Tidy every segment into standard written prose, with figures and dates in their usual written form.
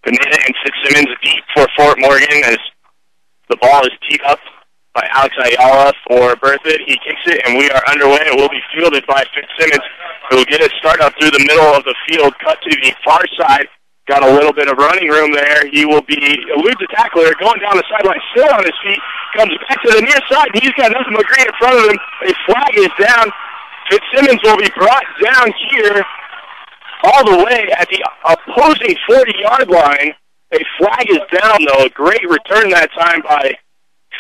Pineda and Fitzsimmons deep for Fort Morgan as the ball is teed up by Alex Ayala for Berthoud. He kicks it, and we are underway. It will be fielded by Fitzsimmons, who will get it started up through the middle of the field, cut to the far side. Got a little bit of running room there. He will elude the tackler, going down the sideline, still on his feet, comes back to the near side, and he's got nothing but green in front of him. A flag is down. Fitzsimmons will be brought down here all the way at the opposing 40-yard line. A flag is down, though. A great return that time by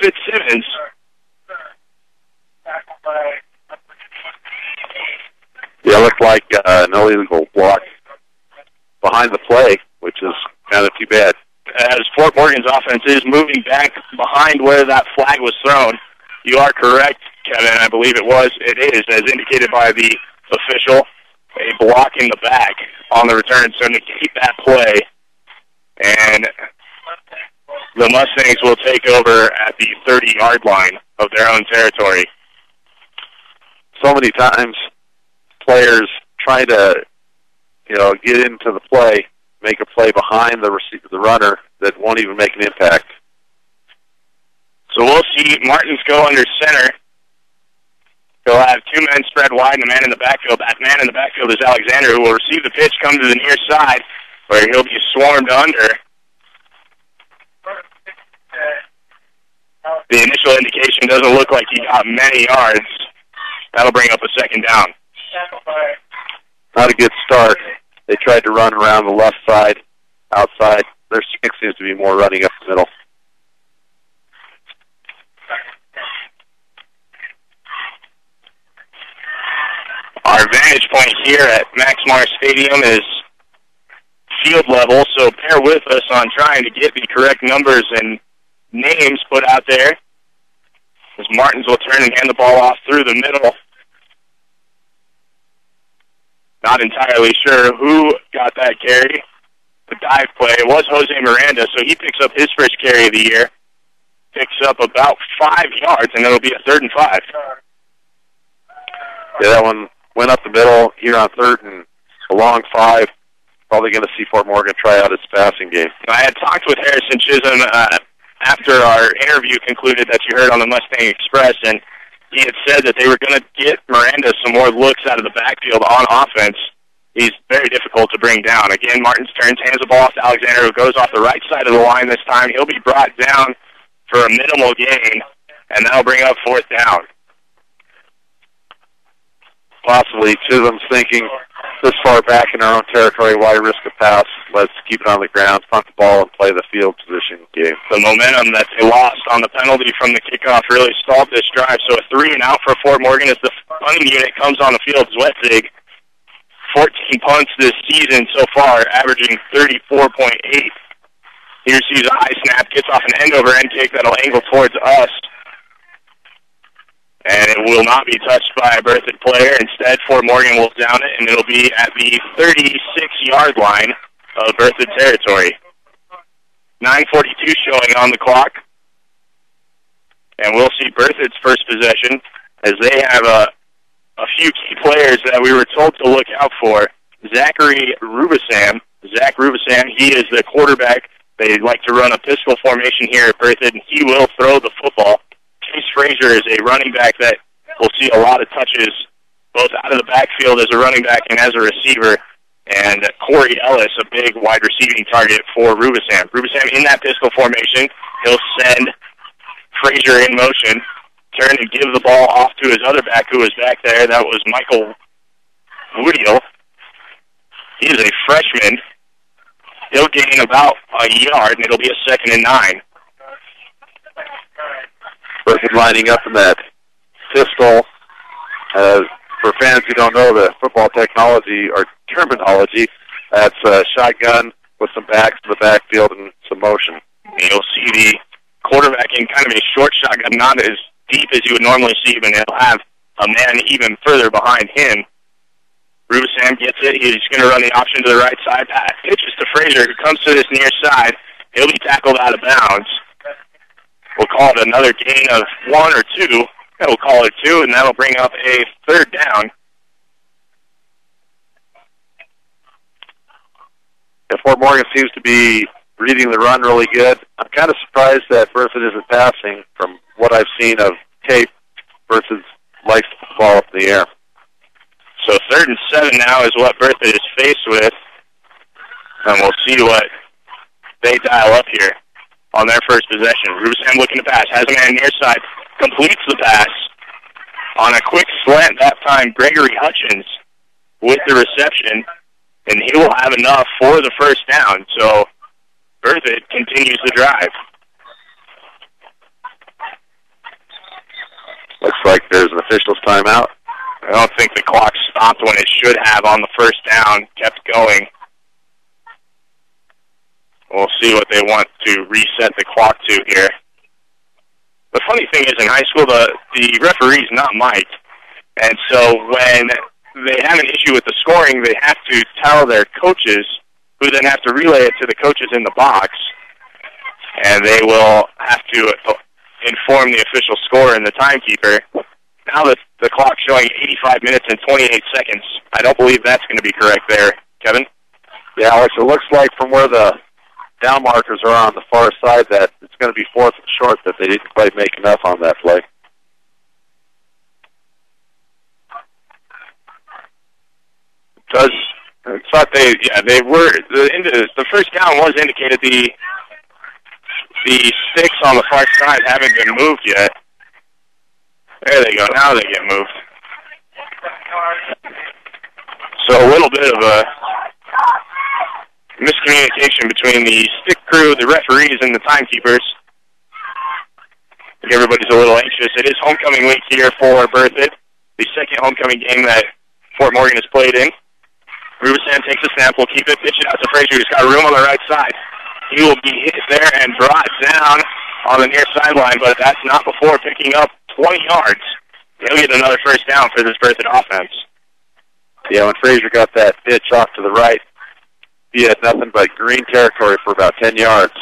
Fitzsimmons. Yeah, it looked like an illegal block behind the play, which is kind of too bad. As Fort Morgan's offense is moving back behind where that flag was thrown. You are correct, Kevin. I believe it was. It is, as indicated by the official, a block in the back on the return. So negate that play. And the Mustangs will take over at the 30-yard line of their own territory. So many times players try to, get into the play, make a play behind the runner that won't even make an impact. So we'll see Martins go under center. He'll have two men spread wide and a man in the backfield. That man in the backfield is Alexander, who will receive the pitch, come to the near side, where he'll be swarmed under. The initial indication doesn't look like he got many yards. That'll bring up a second down. Not a good start. They tried to run around the left side, outside. Their strength seems to be more running up the middle. Our vantage point here at Max Mars Stadium is field level, so bear with us on trying to get the correct numbers and names put out there. As Martins will turn and hand the ball off through the middle. Not entirely sure who got that carry. The dive play. It was Jose Miranda, so he picks up his first carry of the year. Picks up about 5 yards, and it'll be a 3rd and 5. Yeah, that one went up the middle here on 3rd and a long 5. Probably going to see Fort Morgan try out its passing game. I had talked with Harrison Chisholm after our interview concluded that you heard on the Mustang Express, and he had said that they were going to get Miranda some more looks out of the backfield on offense. He's very difficult to bring down. Again, Martins turns, hands the ball off to Alexander, who goes off the right side of the line this time. He'll be brought down for a minimal gain, and that'll bring up 4th down. Possibly Chisholm's thinking this far back in our own territory, why risk a pass? Let's keep it on the ground, punt the ball, and play the field position game. The momentum that they lost on the penalty from the kickoff really stalled this drive, so a 3 and out for Fort Morgan as the punting unit comes on the field. Zwetzig, 14 punts this season so far, averaging 34.8. He receives a high snap, gets off an end-over-end kick that'll angle towards us. And it will not be touched by a Berthoud player. Instead, Fort Morgan will down it, and it'll be at the 36-yard line of Berthoud territory. 9:42 showing on the clock. And we'll see Berthoud's first possession as they have a few key players that we were told to look out for. Zachary Rubisam. Zach Rubisam, he is the quarterback. They like to run a pistol formation here at Berthoud, and he will throw the football. Chase Frazier is a running back that will see a lot of touches both out of the backfield as a running back and as a receiver. And Corey Ellis, a big wide receiving target for Rubisam. Rubisam in that pistol formation. He'll send Frazier in motion, turn and give the ball off to his other back who was back there. That was Michael Woodiel. He is a freshman. He'll gain about a yard, and it'll be a 2nd and 9. Berthoud lining up in that pistol. For fans who don't know the football technology or terminology, that's a shotgun with some backs in the backfield and some motion. You'll see the quarterback in kind of a short shotgun, not as deep as you would normally see, but he'll have a man even further behind him. Rubisam gets it. He's going to run the option to the right side. Pitches to Frazier, who comes to this near side. He'll be tackled out of bounds. We'll call it another gain of 1 or 2. We'll call it 2, and that'll bring up a 3rd down. Fort Morgan seems to be reading the run really good. I'm kind of surprised that Berthoud isn't passing from what I've seen of tape. Berthoud likes the ball up in the air. So 3rd and 7 now is what Berthoud is faced with. And we'll see what they dial up here on their first possession. Rubinson looking to pass. Has a man near side. Completes the pass. On a quick slant that time, Gregory Hutchins with the reception. And he will have enough for the first down. So Berthoud continues the drive. Looks like there's an official's timeout. I don't think the clock stopped when it should have on the first down. Kept going. We'll see what they want to reset the clock to here. The funny thing is, in high school, the referee's not mic'd. And so when they have an issue with the scoring, they have to tell their coaches, who then have to relay it to the coaches in the box. And they will have to inform the official score and the timekeeper. Now that the clock's showing 85 minutes and 28 seconds, I don't believe that's going to be correct there, Kevin. Yeah, Alex, it looks like from where the down markers are on the far side that it's going to be 4th and short, that they didn't quite make enough on that play. I thought they were, the first down was indicated. The sticks on the far side haven't been moved yet. There they go. Now they get moved. So a little bit of a miscommunication between the stick crew, the referees, and the timekeepers. I think everybody's a little anxious. It is homecoming week here for Berthoud, the second homecoming game that Fort Morgan has played in. Rubinson takes a snap, will keep it, pitch it out to Frazier, who's got room on the right side. He will be hit there and brought down on the near sideline, but that's not before picking up 20 yards. He'll get another first down for this Berthoud offense. Yeah, when Frazier got that pitch off to the right, he had nothing but green territory for about 10 yards.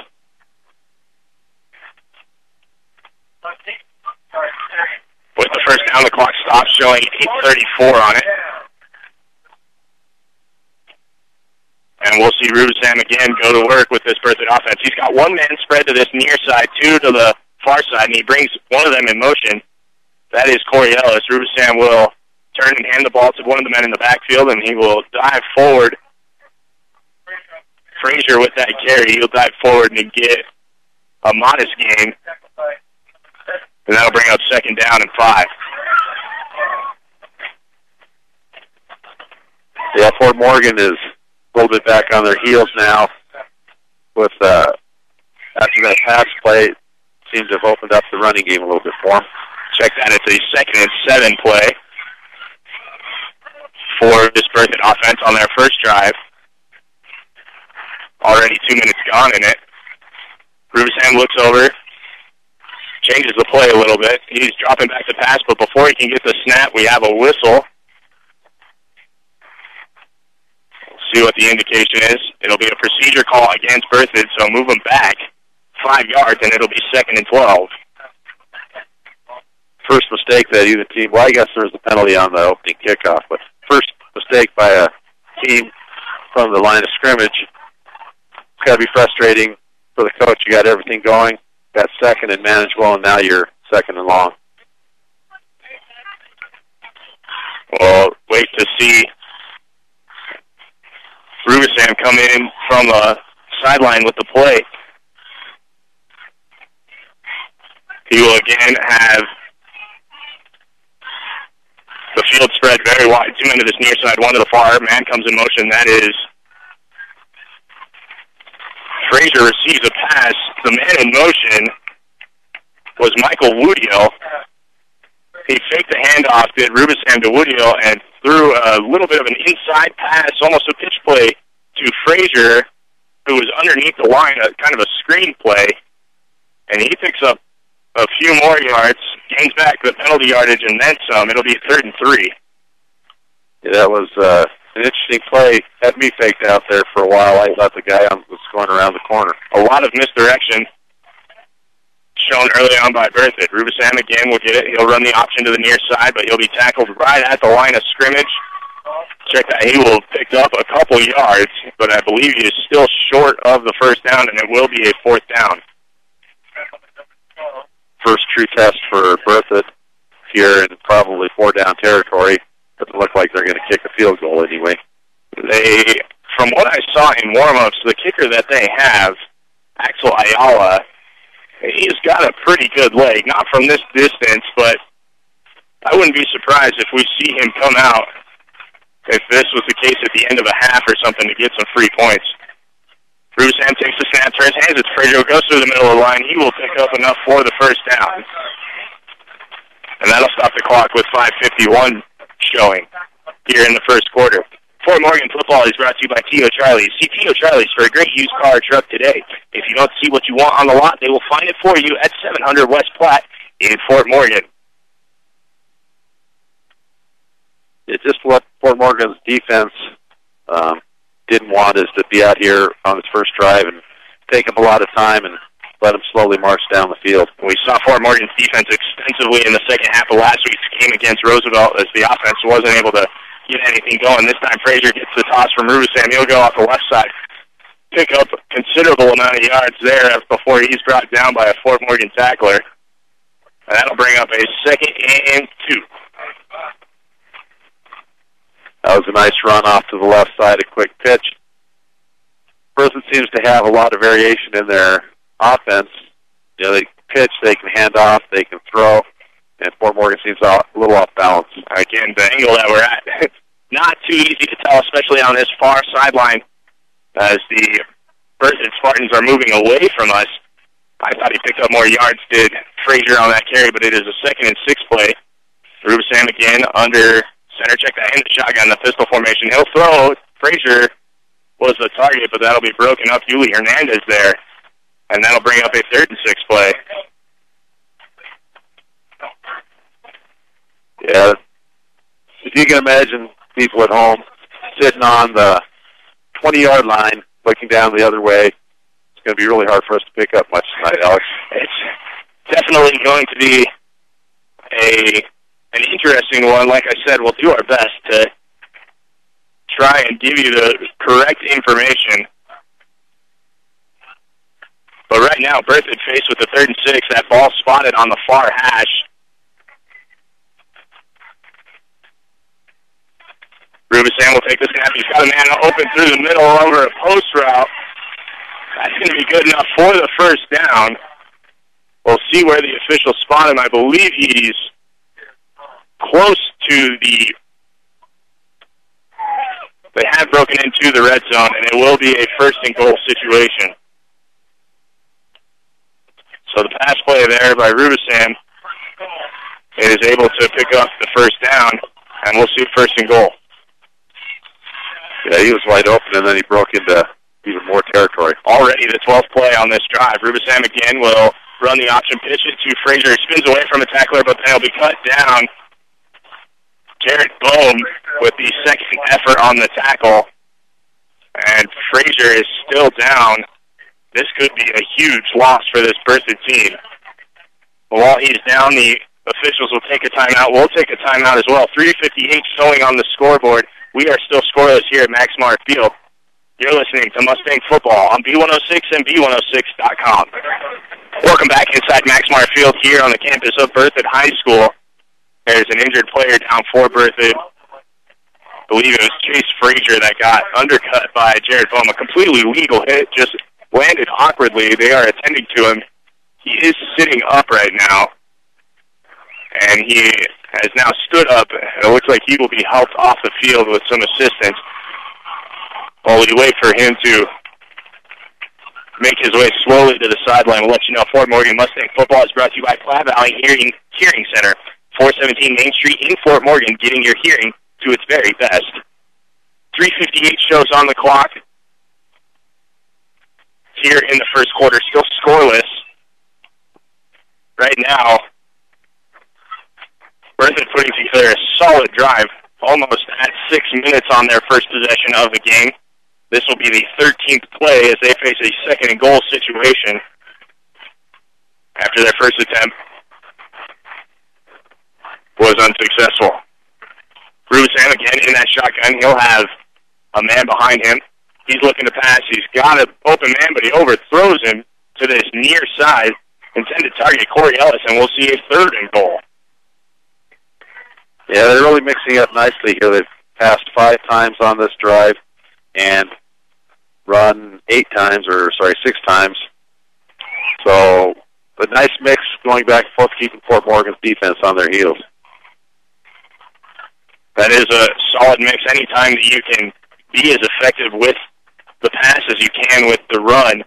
With the first down, the clock stops, showing 8:34 on it. And we'll see Rubinson again go to work with this Berthoud offense. He's got one man spread to this near side, two to the far side, and he brings one of them in motion. That is Corey Ellis. Rubinson will turn and hand the ball to one of the men in the backfield, and he will dive forward. Frazier with that carry, he'll dive forward and get a modest gain. And that'll bring up 2nd down and 5. Yeah, Fort Morgan is a little bit back on their heels now with after that pass play, seems to have opened up the running game a little bit for them. Check that. It's a 2nd and 7 play for this Berthoud offense on their first drive. Already 2 minutes gone in it. Rubinson looks over, changes the play a little bit. He's dropping back to pass, but before he can get the snap, we have a whistle. See what the indication is. It'll be a procedure call against Berthoud, so move him back 5 yards, and it'll be 2nd and 12. First mistake that either team, well, I guess there was a penalty on the opening kickoff, but first mistake by a team from the line of scrimmage. It's got to be frustrating for the coach. You got everything going, got 2nd and manageable, and now you're 2nd and long. We'll wait to see Rubinson come in from the sideline with the play. He will again have the field spread very wide. 2 men to this near side, 1 to the far. Man comes in motion. That is Frazier receives a pass. The man in motion was Michael Woodiel. He faked the handoff, did Rubinson to Woodiel, and threw a little bit of an inside pass, almost a pitch play, to Frazier, who was underneath the line, kind of a screen play, and he picks up a few more yards, gains back the penalty yardage, and then some. It'll be 3rd and 3. Yeah, that was an interesting play. Had me faked out there for a while. I thought the guy was going around the corner. A lot of misdirection shown early on by Berthoud. Rubinson again will get it. He'll run the option to the near side, but he'll be tackled right at the line of scrimmage Check that. He will pick up a couple yards, but I believe he is still short of the first down, and it will be a fourth down. First true test for Berthoud here in probably four-down territory. Doesn't look like they're going to kick a field goal anyway. From what I saw in warm-ups, the kicker that they have, Axel Ayala, he's got a pretty good leg. Not from this distance, but I wouldn't be surprised if we see him come out, if this was the case at the end of a half or something, to get some free points. Rubisam takes the snap, turns, hands it to Frazier, goes through the middle of the line. He will pick up enough for the first down. And that'll stop the clock with 5:51 showing here in the first quarter. Fort Morgan football is brought to you by Tio Charlie's. See Tio Charlie's for a great used car or truck today. If you don't see what you want on the lot, they will find it for you at 700 West Platte in Fort Morgan. It's just what Fort Morgan's defense didn't want, is to be out here on his first drive and take up a lot of time and let him slowly march down the field. We saw Fort Morgan's defense extensively in the second half of last week's game against Roosevelt, as the offense wasn't able to get anything going. This time Frazier gets the toss from Rubisam. He'll go off the left side, pick up a considerable amount of yards there before he's brought down by a Fort Morgan tackler. And that'll bring up a 2nd and 2. That was a nice run off to the left side, a quick pitch. Berthoud seems to have a lot of variation in their offense. You know, they can pitch, they can hand off, they can throw, and Fort Morgan seems a little off balance. Again, the angle that we're at, not too easy to tell, especially on this far sideline, as the Berthoud Spartans are moving away from us. I thought he picked up more yards, did Frazier, on that carry, but it is a 2nd and 6 play. Rubisam again under center. Check that in the shotgun, the pistol formation. He'll throw. Frazier was the target, but that'll be broken up. Yuli Hernandez there, and that'll bring up a 3rd and 6 play. Yeah, if you can imagine people at home sitting on the 20-yard line looking down the other way, it's going to be really hard for us to pick up much tonight, Alex. It's definitely going to be an interesting one. Like I said, we'll do our best to try and give you the correct information. But right now, Berthoud faced with the 3rd and 6. That ball spotted on the far hash. Rubisam will take the snap. He's got a man open through the middle over a post route. That's going to be good enough for the first down. We'll see where the official spot him. I believe he's close to the... They have broken into the red zone, and it will be a 1st and goal situation. So the pass play there by Rubisam is able to pick up the first down, and we'll see 1st and goal. Yeah, he was wide open, and then he broke into even more territory. Already the 12th play on this drive. Rubisam again will run the option, pitch it to Frazier. He spins away from a tackler, but then he'll be cut down. Jared Bohm with the 2nd effort on the tackle. And Frazier is still down. This could be a huge loss for this Berthoud team. But while he's down, the officials will take a timeout. We'll take a timeout as well. 3:58 showing on the scoreboard. We are still scoreless here at Maxmar Field. You're listening to Mustang Football on B106 and B106.com. Welcome back inside Maxmar Field here on the campus of Berthoud High School. There's an injured player down for Berthoud. I believe it was Chase Frazier that got undercut by Jared Bohm. A completely legal hit, just landed awkwardly. They are attending to him. He is sitting up right now, and he has now stood up. It looks like he will be helped off the field with some assistance while we wait for him to make his way slowly to the sideline. We'll let you know Fort Morgan Mustang Football is brought to you by Platte Valley Hearing Center, 417 Main Street in Fort Morgan, getting your hearing to its very best. 3:58 shows on the clock here in the first quarter, still scoreless. Right now, Berthoud putting together a solid drive, almost at 6 minutes on their first possession of the game. This will be the 13th play as they face a 2nd and goal situation after their first attempt was unsuccessful. Rubisam again in that shotgun. He'll have a man behind him. He's looking to pass. He's got an open man, but he overthrows him to this near side. Intended target Corey Ellis, and we'll see a third and goal. Yeah, they're really mixing up nicely here. They've passed 5 times on this drive and run 6 times. So a nice mix going back and forth, keeping Fort Morgan's defense on their heels. That is a solid mix. Anytime that you can be as effective with the pass as you can with the run,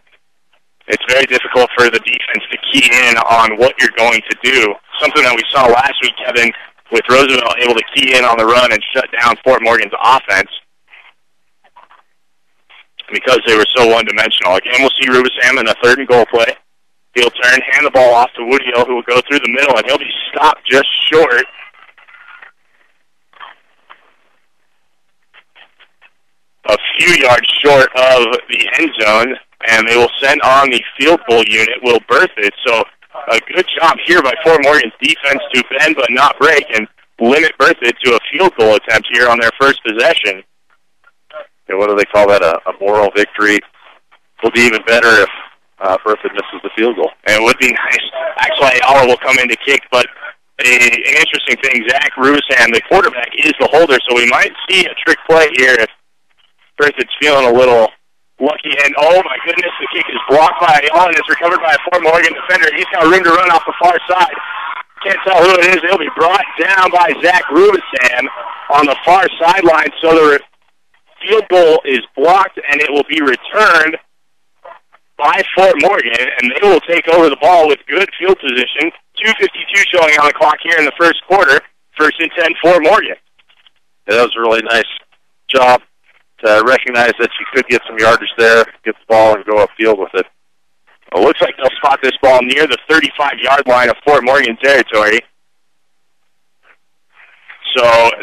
it's very difficult for the defense to key in on what you're going to do. Something that we saw last week, Kevin, with Roosevelt able to key in on the run and shut down Fort Morgan's offense because they were so one-dimensional. Again, we'll see Rubisam in a third and goal play. He'll turn, hand the ball off to Woodhill, who will go through the middle, and he'll be stopped just short. A few yards short of the end zone, and they will send on the field goal unit, Will Berthoud. So a good job here by Fort Morgan's defense to bend but not break and limit Berthoud to a field goal attempt here on their first possession. Yeah, what do they call that, a moral victory? Will be even better if Berthoud misses the field goal. And it would be nice. Actually, Aller will come in to kick, but an interesting thing, Zach Rubisam, the quarterback, is the holder, so we might see a trick play here if Berthoud's feeling a little lucky. And, oh, my goodness, the kick is blocked by Allen. It's recovered by a Fort Morgan defender. He's got room to run off the far side. Can't tell who it is. They'll be brought down by Zach Rubisam on the far sideline. So the field goal is blocked, and it will be returned by Fort Morgan, and they will take over the ball with good field position. 2:52 showing on the clock here in the first quarter. First and 10, Fort Morgan. Yeah, that was a really nice job to recognize that you could get some yardage there, get the ball, and go upfield with it. Well, it looks like they'll spot this ball near the 35-yard line of Fort Morgan territory. So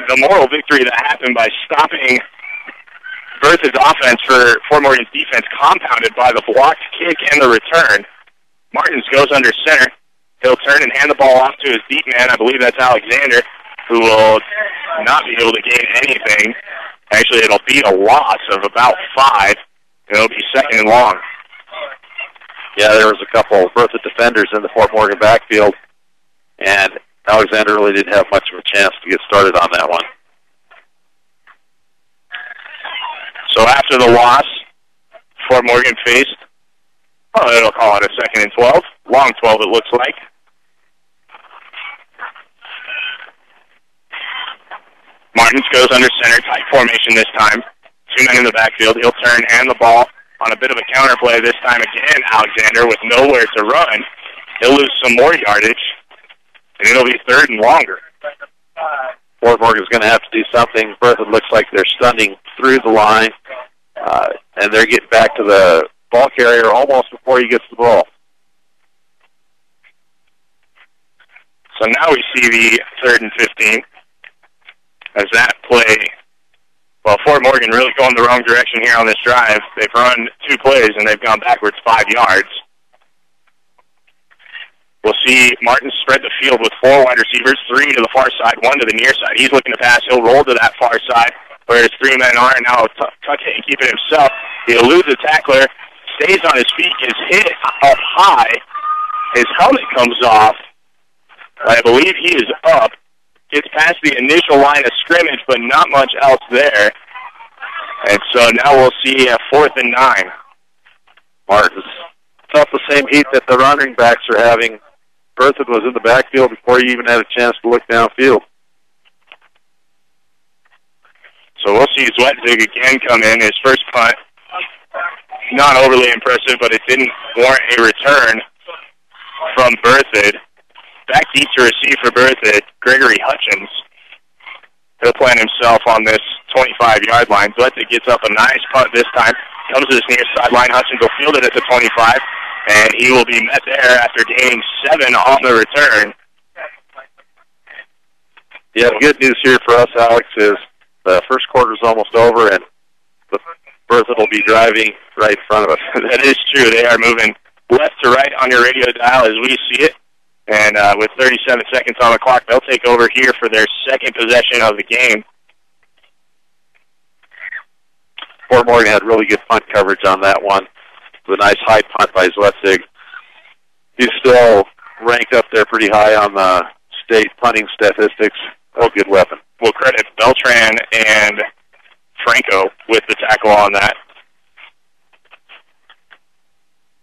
the moral victory that happened by stopping Berthoud's offense for Fort Morgan's defense compounded by the blocked kick and the return. Martins goes under center. He'll turn and hand the ball off to his deep man. I believe that's Alexander, who will not be able to gain anything. Actually, it'll be a loss of about 5. It'll be second and long. Yeah, there was a couple of Berthoud defenders in the Fort Morgan backfield, and Alexander really didn't have much of a chance to get started on that one. So after the loss, Fort Morgan faced, it'll call it a second and 12. Long 12, it looks like. Martins goes under center, tight formation this time. 2 men in the backfield. He'll turn, hand the ball on a bit of a counter play this time again. Alexander with nowhere to run. He'll lose some more yardage, and it'll be third and longer. Fort Morgan's going to have to do something. Berthoud looks like they're stunning through the line, and they're getting back to the ball carrier almost before he gets the ball. So now we see the 3rd and 15 as that play. Well, Fort Morgan really going the wrong direction here on this drive. They've run 2 plays, and they've gone backwards 5 yards. We'll see Martin spread the field with 4 wide receivers, 3 to the far side, 1 to the near side. He's looking to pass. He'll roll to that far side where his 3 men are, and now tuck it and keep it himself. He eludes the tackler, stays on his feet, gets hit up high. His helmet comes off. I believe he is up. Gets past the initial line of scrimmage, but not much else there. And so now we'll see a 4th and 9. Martins felt the same heat that the running backs are having. Berthoud was in the backfield before he even had a chance to look downfield. So we'll see Zwetzig again come in. His first punt, not overly impressive, but it didn't warrant a return from Berthoud. Back deep to receive for Berthoud, Gregory Hutchins. He'll plant himself on this 25-yard line. Zwetzig gets up a nice punt this time. Comes to this near sideline. Hutchins will field it at the 25, and he will be met there after gaining 7 on the return. Yeah, the good news here for us, Alex, is the first quarter is almost over, and the Berthoud will be driving right in front of us. That is true. They are moving left to right on your radio dial as we see it. And with 37 seconds on the clock, they'll take over here for their second possession of the game. Fort Morgan had really good punt coverage on that one. With a nice high punt by Zletsig. He's still ranked up there pretty high on the state punting statistics. Oh, good weapon. We'll credit Beltran and Franco with the tackle on that.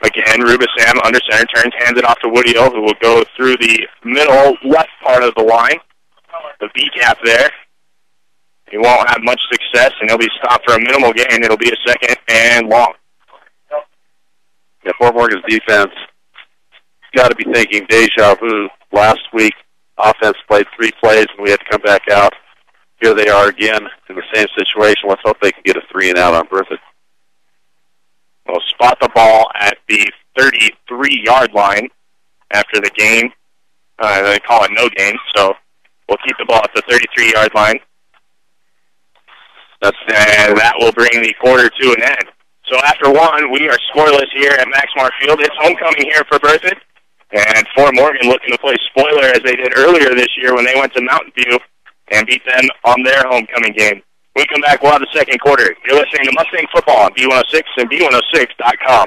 Again, Rubisam under center turns, hands it off to Woodhill, who will go through the middle left part of the line. The V-gap there. He won't have much success, and he'll be stopped for a minimal gain. It'll be a second and long. Yeah, Fort Morgan's defense got to be thinking deja vu. Last week, offense played 3 plays, and we had to come back out. Here they are again in the same situation. Let's hope they can get a 3-and-out on Berthoud. We'll spot the ball at the 33-yard line after the game. They call it no gain, so we'll keep the ball at the 33-yard line. And that will bring the quarter to an end. So after one, we are scoreless here at Maxmar Field. It's homecoming here for Berthoud. And Fort Morgan looking to play spoiler as they did earlier this year when they went to Mountain View and beat them on their homecoming game. When we come back, we'll have the second quarter. You're listening to Mustang Football on B106 and B106.com.